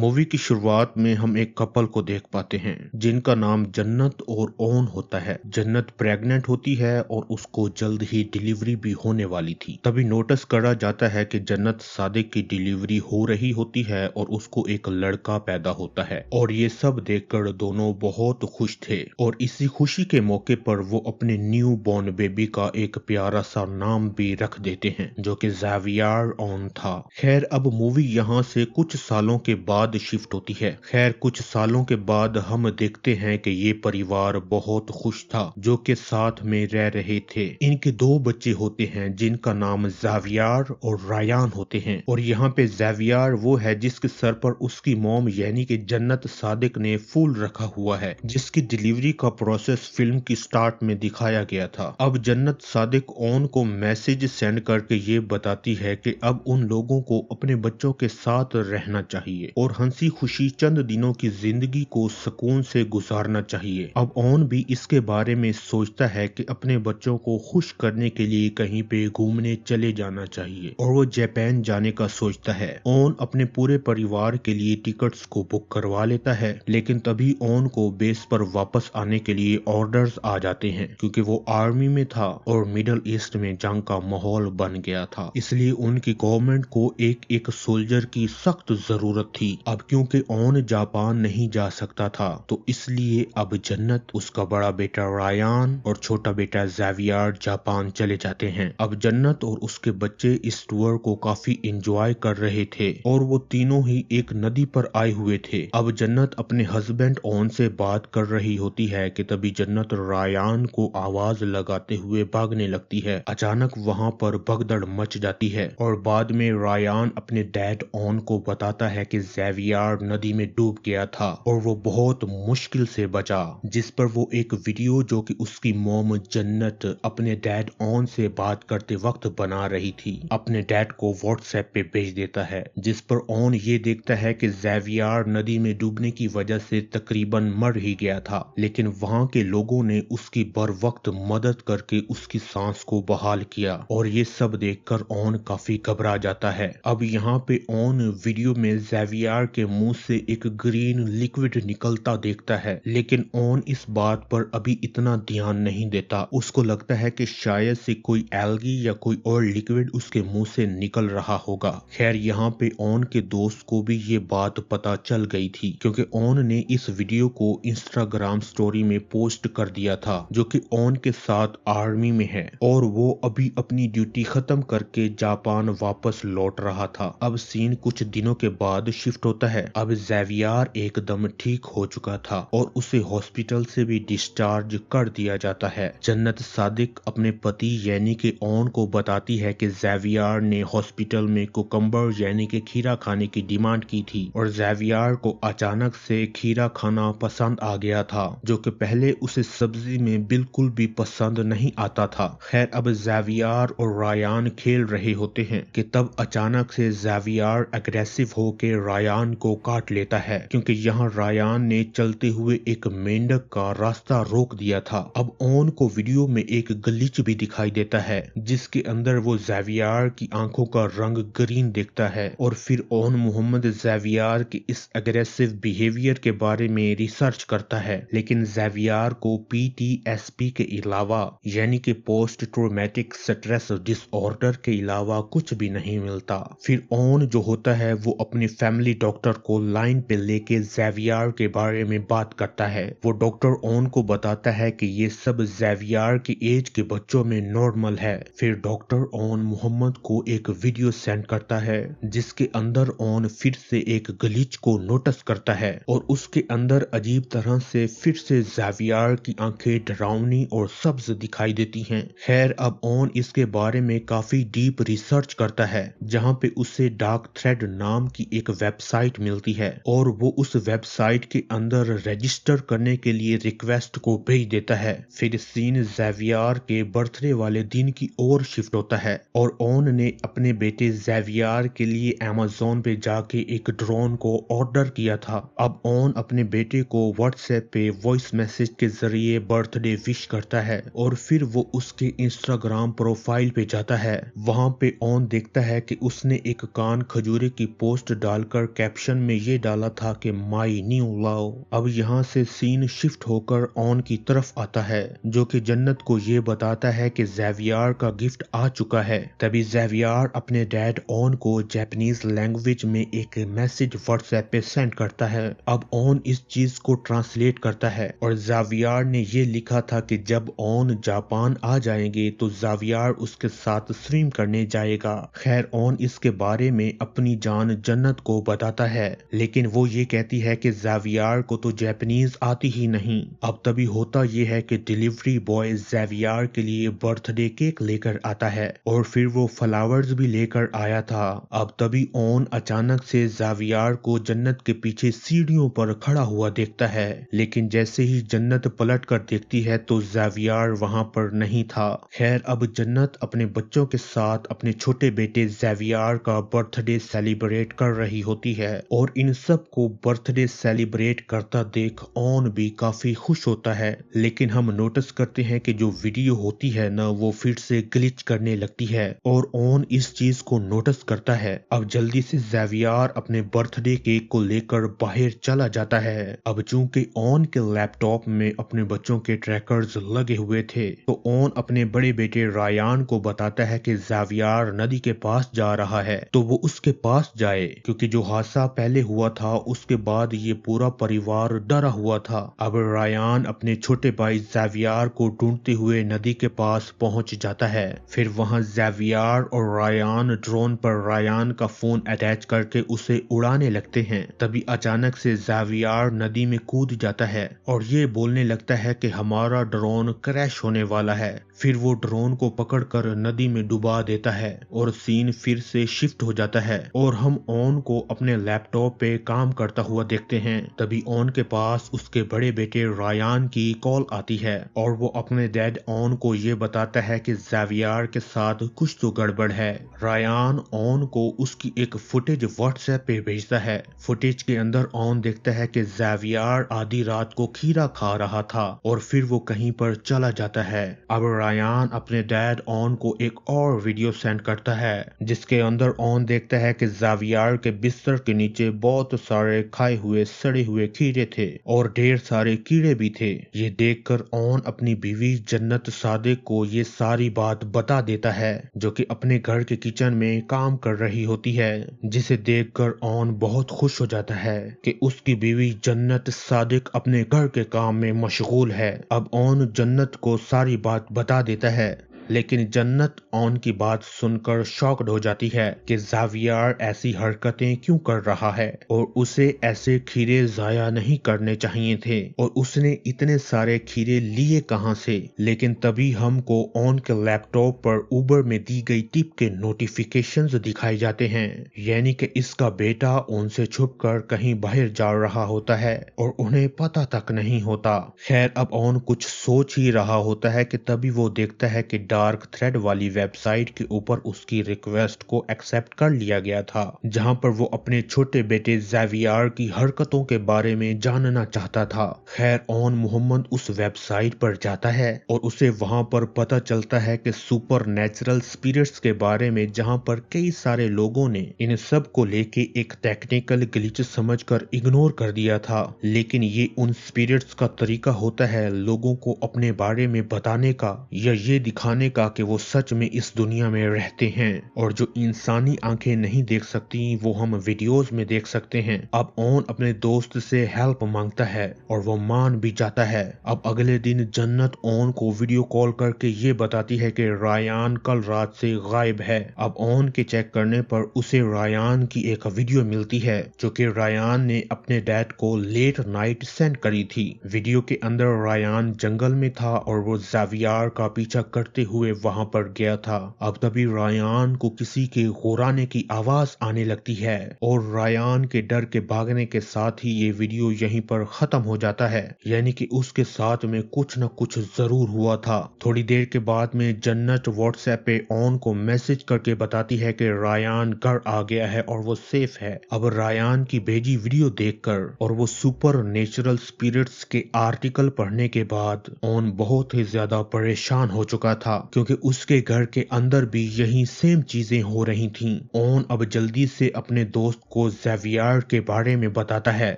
Movie की शुरुआत में हम एक कपल को देख पाते हैं जिनका नाम जन्नत और ओन होता है। जन्नत प्रेग्नेंट होती है और उसको जल्द ही डिलीवरी भी होने वाली थी। तभी नोटिस करा जाता है कि जन्नत सादिक की डिलीवरी हो रही होती है और उसको एक लड़का पैदा होता है और ये सब देखकर दोनों बहुत खुश थे और इसी खुशी के मौके पर वो अपने न्यू बॉर्न बेबी का एक प्यारा सा नाम भी रख देते हैं जो कि ज़ेवियर ओन था। खैर अब मूवी यहाँ से कुछ सालों के बाद शिफ्ट होती है। खैर कुछ सालों के बाद हम देखते हैं कि ये परिवार बहुत खुश था जो कि साथ में रह रहे थे। इनके दो बच्चे होते हैं जिनका नाम ज़ेवियर और रायान होते हैं और यहाँ पे ज़ेवियर वो है जिसके सर पर उसकी मॉम यानी कि जन्नत सादिक ने फूल रखा हुआ है जिसकी डिलीवरी का प्रोसेस फिल्म की स्टार्ट में दिखाया गया था। अब जन्नत सादिक ओन को मैसेज सेंड करके ये बताती है कि अब उन लोगों को अपने बच्चों के साथ रहना चाहिए और हंसी खुशी चंद दिनों की जिंदगी को सुकून से गुजारना चाहिए। अब ओन भी इसके बारे में सोचता है कि अपने बच्चों को खुश करने के लिए कहीं पे घूमने चले जाना चाहिए और वो जापान जाने का सोचता है। ओन अपने पूरे परिवार के लिए टिकट्स को बुक करवा लेता है लेकिन तभी ओन को बेस पर वापस आने के लिए ऑर्डर्स आ जाते हैं क्योंकि वो आर्मी में था और मिडल ईस्ट में जंग का माहौल बन गया था, इसलिए उनकी गवर्नमेंट को एक एक सोल्जर की सख्त जरूरत थी। अब क्योंकि ओन जापान नहीं जा सकता था तो इसलिए अब जन्नत, उसका बड़ा बेटा रायान और छोटा बेटा ज़ेवियर जापान चले जाते हैं। अब जन्नत और उसके बच्चे इस टूर को काफी एंजॉय कर रहे थे और वो तीनों ही एक नदी पर आए हुए थे। अब जन्नत अपने हस्बैंड ओन से बात कर रही होती है कि तभी जन्नत रायान को आवाज लगाते हुए भागने लगती है। अचानक वहां पर भगदड़ मच जाती है और बाद में रायान अपने डैड ओन को बताता है कि ज़ेवियर नदी में डूब गया था और वो बहुत मुश्किल से बचा, जिस पर वो एक वीडियो जो कि उसकी मॉम जन्नत अपने डैड ओन से बात करते वक्त बना रही थी अपने डैड को व्हाट्सएप पे भेज देता है, जिस पर ओन ये देखता है कि ज़ेवियर नदी में डूबने की वजह से तकरीबन मर ही गया था लेकिन वहां के लोगों ने उसकी बर वक्त मदद करके उसकी सांस को बहाल किया और ये सब देखकर ओन काफी घबरा जाता है। अब यहाँ पे ओन वीडियो में ज़ेवियर के मुंह से एक ग्रीन लिक्विड निकलता देखता है लेकिन ओन इस बात पर अभी इतना ध्यान नहीं देता। उसको लगता है कि शायद से कोई एल्गी या कोई और लिक्विड उसके मुंह से निकल रहा होगा। खैर यहाँ पे ओन के दोस्त को भी ये बात पता चल गई थी क्योंकि ओन ने इस वीडियो को इंस्टाग्राम स्टोरी में पोस्ट कर दिया था जो कि ओन के साथ आर्मी में है और वो अभी अपनी ड्यूटी खत्म करके जापान वापस लौट रहा था। अब सीन कुछ दिनों के बाद शिफ्ट होता है। अब ज़ेवियर एकदम ठीक हो चुका था और उसे हॉस्पिटल से भी डिस्चार्ज कर दिया जाता है। जन्नत सादिक अपने पति यानी कि ओन को बताती है कि ज़ेवियर ने हॉस्पिटल में कुकम्बर यानी कि खीरा खाने की डिमांड की थी और ज़ेवियर को अचानक से खीरा खाना पसंद आ गया था जो कि पहले उसे सब्जी में बिल्कुल भी पसंद नहीं आता था। खैर अब ज़ेवियर और रायान खेल रहे होते हैं कि तब अचानक से ज़ेवियर अग्रेसिव होकर रायान को काट लेता है क्योंकि यहाँ रायान ने चलते हुए एक मेंढक का रास्ता रोक दिया था। अब ओन को वीडियो में एक ग्लिच भी दिखाई देता है जिसके अंदर वो ज़ेवियर की आंखों का रंग ग्रीन देखता है और फिर ओन मोहम्मद ज़ेवियर के इस अग्रेसिव बिहेवियर के बारे में रिसर्च करता है लेकिन ज़ेवियर को PTSD के अलावा यानी कि पोस्ट ट्रॉमेटिक स्ट्रेस डिसऑर्डर के अलावा कुछ भी नहीं मिलता। फिर ओन जो होता है वो अपने फैमिली डॉक्टर को लाइन पे लेके ज़ेवियर के बारे में बात करता है। वो डॉक्टर ओन को बताता है कि ये सब ज़ेवियर की एज के बच्चों में नॉर्मल है। फिर डॉक्टर ओन मोहम्मद को एक वीडियो सेंड करता है जिसके अंदर ओन फिर से एक ग्लिच को नोटिस करता है और उसके अंदर अजीब तरह से फिर से ज़ेवियर की आंखें डरावनी और सब्ज दिखाई देती हैं। खैर अब ओन इसके बारे में काफी डीप रिसर्च करता है जहां पे उसे डार्क थ्रेड नाम की एक वेबसाइट मिलती है और वो उस वेबसाइट के अंदर रजिस्टर करने के लिए रिक्वेस्ट को भेज देता है। फिर सीन ज़ेवियर के बर्थडे वाले दिन की ओर शिफ्ट होता है और ओन ने अपने बेटे ज़ेवियर के लिए अमेज़न पे जाके एक ड्रोन को ऑर्डर किया था। अब ओन अपने बेटे को व्हाट्सएप पे वॉइस मैसेज के जरिए बर्थडे विश करता है और फिर वो उसके इंस्टाग्राम प्रोफाइल पे जाता है। वहां पे ओन देखता है कि उसने एक कान खजूरे की पोस्ट डालकर कैप्शन में ये डाला था कि माई न्यू लव। अब यहाँ से सीन शिफ्ट होकर ऑन की तरफ आता है, जो कि जन्नत को ये बताता है कि ज़ेवियर का गिफ्ट आ चुका है। तभी ज़ेवियर अपने डैड ऑन को जापानीज लैंग्वेज में एक मैसेज व्हाट्सएप पे सेंड करता है। अब ऑन इस चीज को ट्रांसलेट करता है और ज़ेवियर ने ये लिखा था कि जब ऑन जापान आ जाएंगे तो ज़ेवियर उसके साथ स्विम करने जाएगा। खैर ऑन इसके बारे में अपनी जान जन्नत को बताता है, लेकिन वो ये कहती है कि ज़ेवियर को तो जापानीज आती ही नहीं। अब तभी होता ये है कि डिलीवरी बॉय ज़ेवियर के लिए बर्थडे केक लेकर आता है और फिर वो फ्लावर्स भी लेकर आया था। अब तभी ऑन अचानक से ज़ेवियर को जन्नत के पीछे सीढ़ियों पर खड़ा हुआ देखता है, लेकिन जैसे ही जन्नत पलट कर देखती है तो ज़ेवियर वहां पर नहीं था। खैर अब जन्नत अपने बच्चों के साथ अपने छोटे बेटे ज़ेवियर का बर्थडे सेलिब्रेट कर रही होती है और इन सब को बर्थडे सेलिब्रेट करता देख ऑन भी काफी खुश होता है। लेकिन हम नोटिस करते हैं कि जो वीडियो होती है ना, वो फिर से ग्लिच करने लगती है और ऑन इस चीज को नोटिस करता है। अब जल्दी से ज़ेवियर अपने बर्थडे केक को लेकर बाहर चला जाता है। अब चूंकि ऑन के लैपटॉप में अपने बच्चों के ट्रैकर्स लगे हुए थे, तो ऑन अपने बड़े बेटे रायान को बताता है कि ज़ेवियर नदी के पास जा रहा है, तो वो उसके पास जाए, क्योंकि जो हादसा पहले हुआ था उसके बाद ये पूरा परिवार डरा हुआ था। अब रायान अपने छोटे भाई ज़ेवियर को ढूंढते हुए नदी के पास पहुंच जाता है। फिर वहां ज़ेवियर और रायान ड्रोन पर रायान का फोन अटैच करके उसे उड़ाने लगते हैं। तभी अचानक से ज़ेवियर नदी में कूद जाता है और ये बोलने लगता है कि हमारा ड्रोन क्रैश होने वाला है। फिर वो ड्रोन को पकड़कर नदी में डुबा देता है और सीन फिर से शिफ्ट हो जाता है और हम ऑन को अपने लैपटॉप पे काम करता हुआ देखते हैं। तभी ऑन के पास उसके बड़े बेटे रायान की कॉल आती है और वो अपने डैड ऑन को ये बताता है कि ज़ेवियर के साथ कुछ तो गड़बड़ है। रायान ऑन को उसकी एक फुटेज व्हाट्सएप पे भेजता है। फुटेज के अंदर ऑन देखता है कि ज़ेवियर आधी रात को खीरा खा रहा था और फिर वो कहीं पर चला जाता है। अब रायान अपने डैड ऑन को एक और वीडियो सेंड करता है जिसके अंदर ऑन देखता है कि ज़ेवियर के बिस्तर के नीचे बहुत सारे खाए हुए सड़े हुए खीरे थे और ढेर सारे कीड़े भी थे। ये देखकर ऑन अपनी बीवी जन्नत सादिक को ये सारी बात बता देता है, जो कि अपने घर के किचन में काम कर रही होती है, जिसे देखकर ऑन बहुत खुश हो जाता है कि उसकी बीवी जन्नत सादिक अपने घर के काम में मशगूल है। अब ऑन जन्नत को सारी बात बता देता है, लेकिन जन्नत ऑन की बात सुनकर शॉक्ड हो जाती है कि ज़ेवियर ऐसी हरकतें क्यों कर रहा है और उसे ऐसे खीरे जाया नहीं करने चाहिए थे और उसने इतने सारे खीरे लिए कहां से। लेकिन तभी हमको ऑन के लैपटॉप पर उबर में दी गई टिप के नोटिफिकेशंस दिखाए जाते हैं, यानी कि इसका बेटा उनसे छुपकर कहीं बाहर जा रहा होता है और उन्हें पता तक नहीं होता। खैर अब ऑन कुछ सोच ही रहा होता है कि तभी वो देखता है कि डार्क थ्रेड वाली वेबसाइट के ऊपर उसकी रिक्वेस्ट को एक्सेप्ट कर लिया गया था, जहां पर वो अपने छोटे बेटे ज़ेवियर की हरकतों के बारे में जानना चाहता था। खैर ऑन मोहम्मद उस वेबसाइट पर जाता है और उसे वहां पर पता चलता है कि सुपर नेचुरल स्पिरिट्स के बारे में, जहां पर कई सारे लोगों ने इन सब को लेके एक टेक्निकल ग्लिच समझकर इग्नोर कर दिया था। लेकिन ये उन स्पिरिट्स का तरीका होता है लोगों को अपने बारे में बताने का या ये दिखाने का कि वो सच में इस दुनिया में रहते हैं और जो इंसानी आंखें नहीं देख सकती वो हम वीडियोस में देख सकते हैं। अब ऑन अपने दोस्त से हेल्प मांगता है और वो मान भी जाता है। अब अगले दिन जन्नत ऑन को वीडियो कॉल करके ये बताती है कि रायान कल रात से गायब है। अब ऑन के चेक करने पर उसे रायान की एक वीडियो मिलती है जो कि रायान ने अपने डैड को लेट नाइट सेंड करी थी। वीडियो के अंदर रायान जंगल में था और वो ज़ेवियर का पीछा करते हुए वहां पर गया था। अब तभी रायान को किसी के गुर्राने की आवाज आने लगती है और रायान के डर के भागने के साथ ही ये वीडियो यहीं पर खत्म हो जाता है, यानी कि उसके साथ में कुछ न कुछ जरूर हुआ था। थोड़ी देर के बाद में जन्नत व्हाट्सएप पे ऑन को मैसेज करके बताती है कि रायान घर आ गया है और वो सेफ है। अब रायान की भेजी वीडियो देखकर और वो सुपर नेचुरल स्पिरिट्स के आर्टिकल पढ़ने के बाद ऑन बहुत ही ज्यादा परेशान हो चुका था क्योंकि उसके घर के अंदर भी यही सेम चीजें हो रही थीं। ऑन अब जल्दी से अपने दोस्त को ज़ेवियर के बारे में बताता है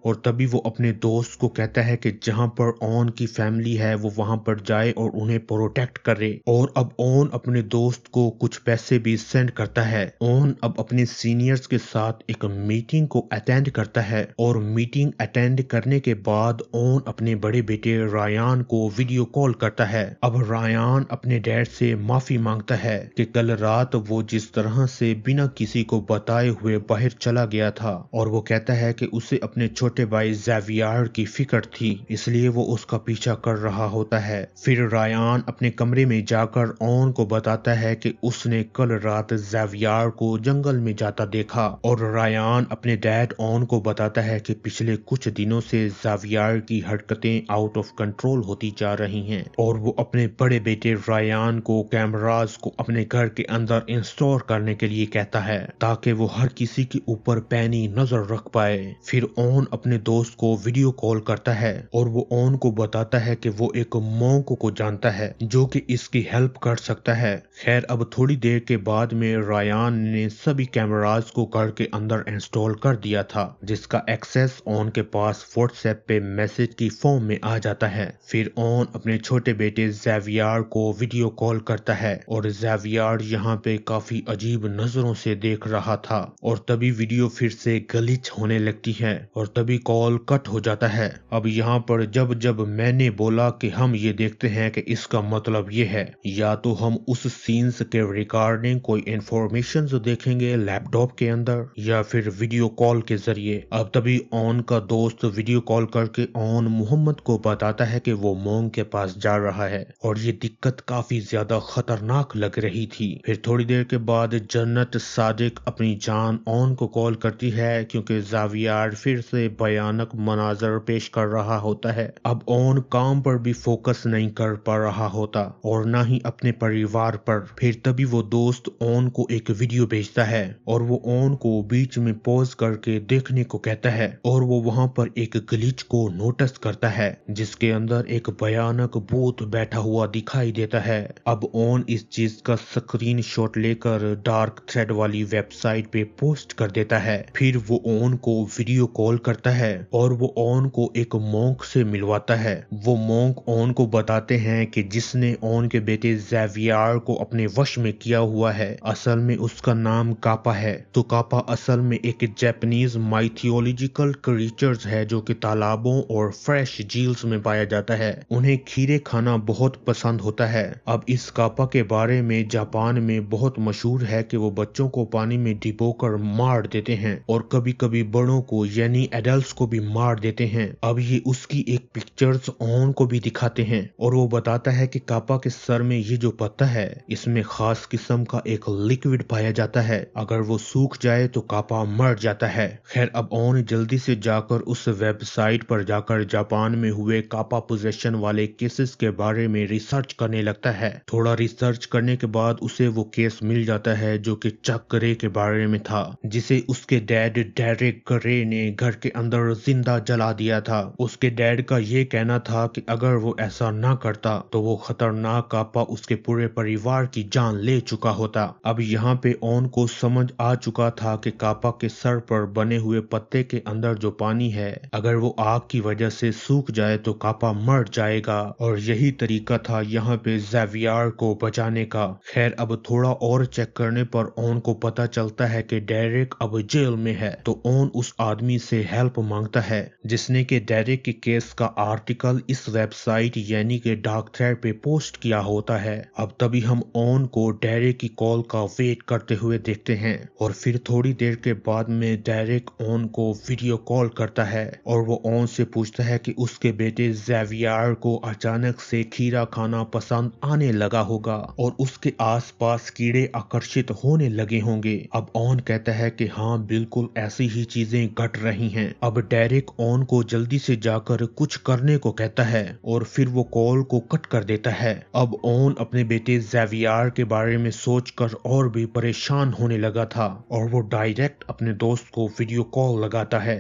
और तभी वो अपने दोस्त को कहता है कि जहां पर ऑन की फैमिली है वो वहां पर जाए और उन्हें प्रोटेक्ट करे। और अब ऑन अपने दोस्त को कुछ पैसे भी सेंड करता है। ऑन अब अपने सीनियर्स के साथ एक मीटिंग को अटेंड करता है और मीटिंग अटेंड करने के बाद ऑन अपने बड़े बेटे रायान को वीडियो कॉल करता है। अब रायान अपने डैड से माफी मांगता है कि कल रात वो जिस तरह से बिना किसी को बताए हुए बाहर चला गया था, और वो कहता है कि उसे अपने छोटे भाई ज़ेवियर की फिक्र थी, इसलिए वो उसका पीछा कर रहा होता है। फिर रायान अपने कमरे में जाकर ऑन को बताता है कि उसने कल रात ज़ेवियर को जंगल में जाता देखा, और रायान अपने डैड ऑन को बताता है कि पिछले कुछ दिनों से ज़ेवियर की हरकतें आउट ऑफ कंट्रोल होती जा रही हैं, और वो अपने बड़े बेटे रायान को कैमरास को अपने घर के अंदर इंस्टॉल करने के लिए कहता है ताकि वो हर किसी के ऊपर पैनी नजर रख पाए। फिर ऑन अपने दोस्त को वीडियो कॉल करता है और वो ऑन को बताता है कि वो एक मॉन्क को जानता है जो कि इसकी हेल्प कर सकता है। खैर अब थोड़ी देर के बाद में रायान ने सभी कैमरास को घर के अंदर इंस्टॉल कर दिया था, जिसका एक्सेस ऑन के पास व्हाट्सएप पे मैसेज की फॉर्म में आ जाता है। फिर ऑन अपने छोटे बेटे ज़ेवियर को वीडियो कॉल करता है और ज़ेवियर यहाँ पे काफी अजीब नजरों से देख रहा था, और तभी वीडियो फिर से ग्लिच होने लगती है और तभी कॉल कट हो जाता है। अब यहाँ पर जब जब मैंने बोला कि हम ये देखते हैं कि इसका मतलब ये है या तो हम उस सीन्स के रिगार्डिंग कोई इंफॉर्मेशन देखेंगे लैपटॉप के अंदर या फिर वीडियो कॉल के जरिए। अब तभी ऑन का दोस्त वीडियो कॉल करके ऑन मोहम्मद को बताता है कि वो मोंग के पास जा रहा है और ये दिक्कत काफी ज्यादा खतरनाक लग रही थी। फिर थोड़ी देर के बाद जन्नत सादिक अपनी जान ऑन को कॉल करती है क्योंकि ज़ेवियर फिर से भयानक मनाजर पेश कर रहा होता है। अब ऑन काम पर भी फोकस नहीं कर पा रहा होता और ना ही अपने परिवार पर। फिर तभी वो दोस्त ऑन को एक वीडियो भेजता है और वो ऑन को बीच में पॉज करके देखने को कहता है और वो वहां पर एक ग्लिच को नोटिस करता है जिसके अंदर एक भयानक भूत बैठा हुआ दिखाई देता है। अब ऑन इस चीज का स्क्रीनशॉट लेकर डार्क थ्रेड वाली वेबसाइट पे पोस्ट कर देता है। फिर वो ऑन को वीडियो कॉल करता है और वो ऑन को एक मॉन्क से मिलवाता है। वो मॉन्क ऑन को बताते हैं कि जिसने ऑन के बेटे ज़ेवियर को अपने वश में किया हुआ है असल में उसका नाम कापा है। तो कापा असल में एक जापानीज माइथियोलॉजिकल क्रीचर्स है जो कि तालाबों और फ्रेश झील्स में पाया जाता है। उन्हें खीरे खाना बहुत पसंद होता है। अब इस कापा के बारे में जापान में बहुत मशहूर है कि वो बच्चों को पानी में डिबोकर मार देते हैं और कभी कभी बड़ों को यानी एडल्ट्स को भी मार देते हैं। अब ये उसकी एक पिक्चर्स ऑन को भी दिखाते हैं और वो बताता है कि कापा के सर में ये जो पत्ता है इसमें खास किस्म का एक लिक्विड पाया जाता है, अगर वो सूख जाए तो कापा मर जाता है। खैर अब ऑन जल्दी से जाकर उस वेबसाइट पर जाकर जापान में हुए कापा पोजेशन वाले केसेस के बारे में रिसर्च करने लगता है। थोड़ा रिसर्च करने के बाद उसे वो केस मिल जाता है जो कि चक रे के बारे में था, जिसे उसके डैड डेरेक रे ने घर के अंदर जिंदा जला दिया था। उसके डैड का ये कहना था कि अगर वो ऐसा ना करता तो वो खतरनाक कापा उसके पूरे परिवार की जान ले चुका होता। अब यहाँ पे ऑन को समझ आ चुका था कि कापा के सर पर बने हुए पत्ते के अंदर जो पानी है अगर वो आग की वजह से सूख जाए तो कापा मर जाएगा, और यही तरीका था यहाँ पे ज़ेवियर को बचाने का। खैर अब थोड़ा और चेक करने पर ऑन को पता चलता है कि डेरेक अब जेल में है। तो ऑन उस आदमी से हेल्प मांगता है जिसने के डेरेक के केस का आर्टिकल इस वेबसाइट यानी कि डार्क थ्रेड पे पोस्ट किया होता है। अब तभी हम ऑन को डेरेक की कॉल का वेट करते हुए देखते हैं और फिर थोड़ी देर के बाद में डेरेक ऑन को वीडियो कॉल करता है और वो ऑन से पूछता है कि उसके बेटे ज़ेवियर को अचानक से खीरा खाना पसंद आने लगा होगा और उसके आसपास कीड़े आकर्षित होने लगे होंगे। अब ऑन कहता है कि हाँ बिल्कुल ऐसी ही चीजें घट रही हैं। अब डेरेक ऑन को जल्दी से जाकर कुछ करने को कहता है और फिर वो कॉल को कट कर देता है। अब ऑन अपने बेटे ज़ेवियर के बारे में सोचकर और भी परेशान होने लगा था और वो डायरेक्ट अपने दोस्त को वीडियो कॉल लगाता है।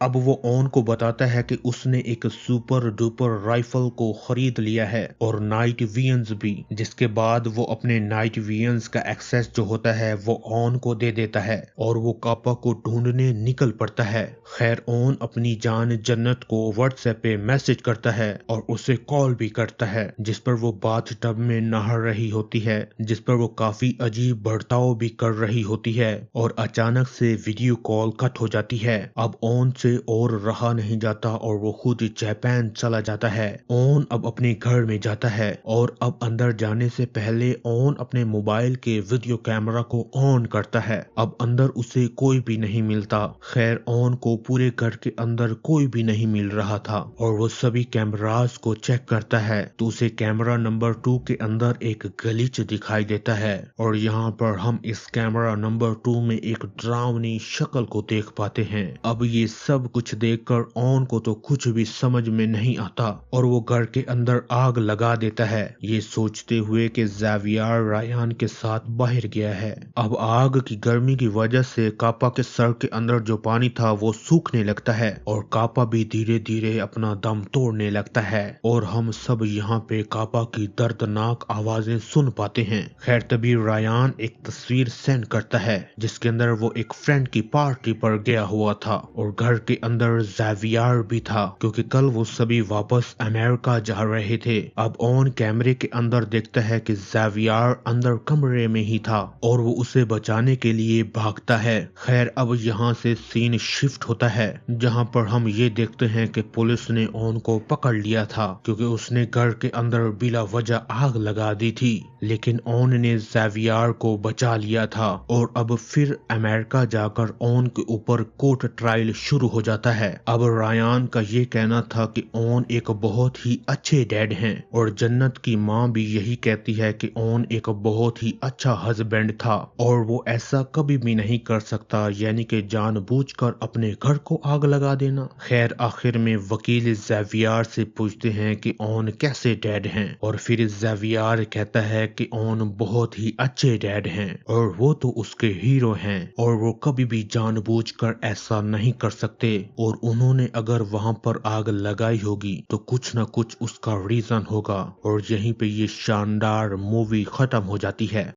अब वो ऑन को बताता है कि उसने एक सुपर डुपर राइफल को खरीद लिया है और नाइट विजन्स भी, जिसके बाद वो अपने नाइट विजन्स का एक्सेस जो होता है वो ऑन को दे देता है और वो कापा को ढूंढने निकल पड़ता है। खैर ऑन अपनी जान जन्नत को व्हाट्सएप पे मैसेज करता है और उसे कॉल भी करता है, जिस पर वो बाथटब में नहा रही होती है, जिस पर वो काफी अजीब बर्ताव भी कर रही होती है और अचानक से वीडियो कॉल कट हो जाती है। अब ऑन से और रहा नहीं जाता और वो खुद जापान चला जाता है। ऑन अब अपने घर में जाता है और अब अंदर जाने से पहले ऑन अपने मोबाइल के वीडियो कैमरा को ऑन करता है। अब अंदर उसे कोई भी नहीं मिलता। खैर ऑन को पूरे घर के अंदर कोई भी नहीं मिल रहा था और वो सभी कैमरास को चेक करता है तो उसे कैमरा नंबर 2 के अंदर एक ग्लिच दिखाई देता है और यहाँ पर हम इस कैमरा नंबर 2 में एक डरावनी शक्ल को देख पाते हैं। अब ये सब कुछ देखकर ऑन को तो कुछ भी समझ में नहीं आता और वो घर के अंदर आग लगा देता है, ये सोचते हुए कि ज़ेवियर रायान के साथ बाहर गया है। अब आग की गर्मी की वजह से कापा के सर के अंदर जो पानी था वो सूखने लगता है और कापा भी धीरे धीरे अपना दम तोड़ने लगता है और हम सब यहाँ पे कापा की दर्दनाक आवाजें सुन पाते हैं। खैर तभी रायान एक तस्वीर सेंड करता है जिसके अंदर वो एक फ्रेंड की पार्टी पर गया हुआ था और घर के अंदर ज़ेवियर भी था क्योंकि कल वो सभी वापस अमेरिका जा रहे थे। अब ऑन कैमरे के अंदर देखता है कि ज़ेवियर अंदर कमरे में ही था और वो उसे बचाने के लिए भागता है। खैर अब यहाँ से सीन शिफ्ट होता है जहाँ पर हम ये देखते हैं कि पुलिस ने ऑन को पकड़ लिया था क्योंकि उसने घर के अंदर बिला वजह आग लगा दी थी, लेकिन ऑन ने ज़ेवियर को बचा लिया था और अब फिर अमेरिका जाकर ऑन के ऊपर कोर्ट ट्रायल शुरू हो जाता है। अब रायान का ये कहना था कि ऑन एक बहुत ही अच्छे डैड हैं और जन्नत की माँ भी यही कहती है कि ऑन एक बहुत ही अच्छा हस्बैंड था और वो ऐसा कभी भी नहीं कर सकता, यानी कि जानबूझकर अपने घर को आग लगा देना। खैर आखिर में वकील ज़ेवियर से पूछते हैं कि ऑन कैसे डैड हैं और फिर ज़ेवियर कहता है कि ऑन बहुत ही अच्छे डैड हैं और वो तो उसके हीरो हैं और वो कभी भी जानबूझकर ऐसा नहीं कर सकते और उन्होंने अगर वहां पर आग लगाई होगी तो कुछ न कुछ उसका रीजन होगा और यहीं पे ये शानदार मूवी खत्म हो जाती है।